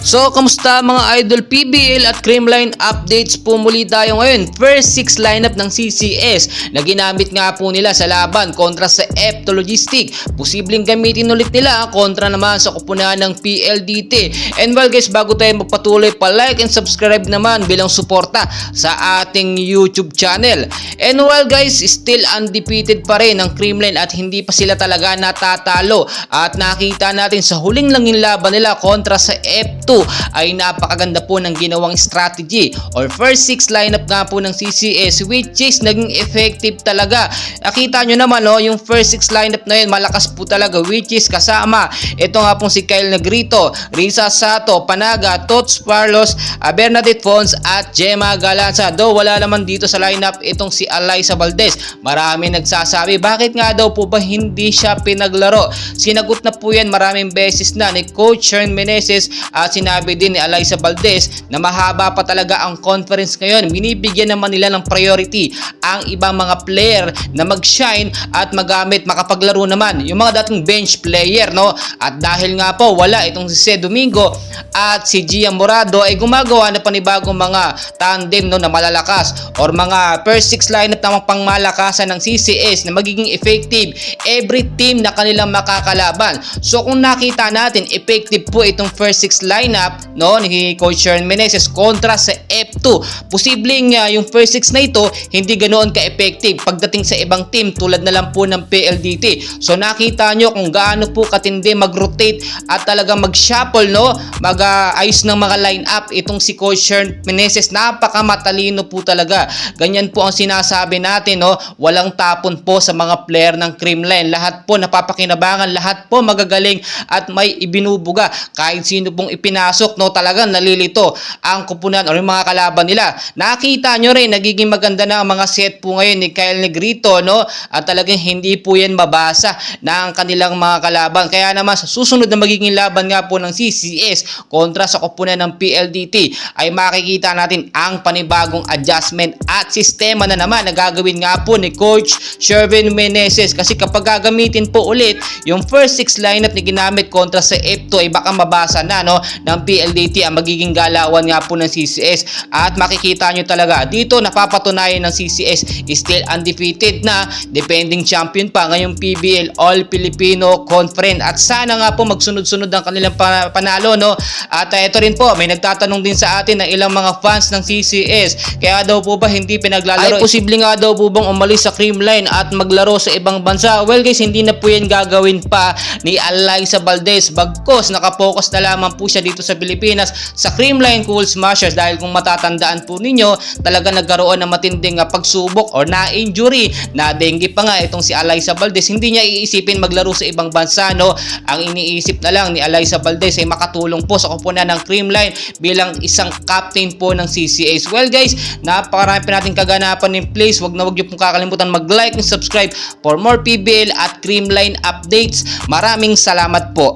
So, kamusta mga idol PBL at Creamline updates po muli tayo ngayon. First 6 lineup ng CCS na ginamit nga po nila sa laban kontra sa F2 Logistic. Posibleng gamitin ulit nila kontra naman sa kupunan ng PLDT. And well guys, bago tayo magpatuloy, pa-like and subscribe naman bilang suporta sa ating YouTube channel. And well guys, still undefeated pa rin ang Creamline at hindi pa sila talaga natatalo. At nakita natin sa huling langing laban nila kontra sa F2 ay napakaganda po ng ginawang strategy or first 6 lineup nga po ng CCS, which is naging effective talaga. Nakita nyo naman yung first 6 lineup na yun, malakas po talaga, which is kasama ito nga pong si Kyle Negrito, Risa Sato, Panaga, Tots Parlos, Bernadette Fons at Gemma Galanza. Though wala naman dito sa lineup itong si Alyssa Valdez. Marami nagsasabi bakit nga daw po ba hindi siya pinaglaro. Sinagot na po yan maraming beses na ni Coach Sherwin Meneses at sinabi din ni Alyssa Valdez na mahaba pa talaga ang conference ngayon. Binibigyan naman nila ng priority ang ibang mga player na mag-shine at magamit, makapaglaro naman yung mga dating bench player, no? At dahil nga po wala itong si C. Domingo at si Gia Morado ay gumagawa na panibagong mga tandem, no, na malalakas or mga first 6 lineup na pangmalakasan ng CCS na magiging effective every team na kanilang makakalaban. So kung nakita natin effective po itong first 6 lineup, no, ni Coach Sherwin Meneses kontra sa F2, posibleng yung first 6 na ito hindi ganoon ka-effective pagdating sa ibang team tulad na lang po ng PLDT. So nakita nyo kung gaano po katindi mag-rotate at talagang mag-shuffle, no, mag-ayos ng mga line-up itong si Coach Sherwin Meneses. Napakamatalino po talaga. Ganyan po ang sinasabi natin, no, walang tapon po sa mga player ng Creamline. Lahat po napapakinabangan, lahat po magagaling at may ibinubuga. Kahit sino pong ipinasok, no, talagang nalilito ang kupunan o yung mga kalaban nila. Nakita nyo rin, nagiging maganda na ang mga set po ngayon ni Kyle Negrito, no, at talagang hindi po yan mabasa ng kanilang mga kalaban. Kaya naman sa susunod na magiging laban nga po ng CCS kontra sa kupunan ng PLDT ay makikita natin ang panibagong adjustment at sistema na naman na gagawin nga po ni Coach Sherwin Meneses. Kasi kapag gagamitin po ulit yung first 6 lineup na ginamit kontra sa F2 ay baka mabasa na, no, ng PLDT ang magiging galawan nga po ng CCS. At makikita nyo talaga dito napapatunayan ng CCS still undefeated na defending champion pa ngayong PBL All Filipino Conference. At sana nga po magsunod-sunod ang kanilang panalo, no. At ito rin po, may nagtatanong din sa atin ng ilang mga fans ng CCS, kaya daw po ba hindi pinaglalaro? Ay posible nga daw po bang umalis sa Creamline at maglaro sa ibang bansa? Well guys, hindi na po yan gagawin pa ni Alyssa Valdez, bagkos nakapokus na lamang po siya dito sa Pilipinas sa Creamline Cool Smashers. Dahil kung matatandaan po ninyo, talaga nagkaroon ng matinding pagsubok or na-injury, na dengue pa nga itong si Alyssa Valdez. Hindi niya iisipin maglaro sa ibang bansa, no. Ang iniisip na lang ni Alyssa Valdez ay makatulong po sa kupunan ng Creamline bilang isang captain po ng CCS. Well guys, napakarami pa natin kaganapan in place. Wag niyo pong kakalimutan mag-like and subscribe for more PBL at Creamline updates. Maraming salamat po.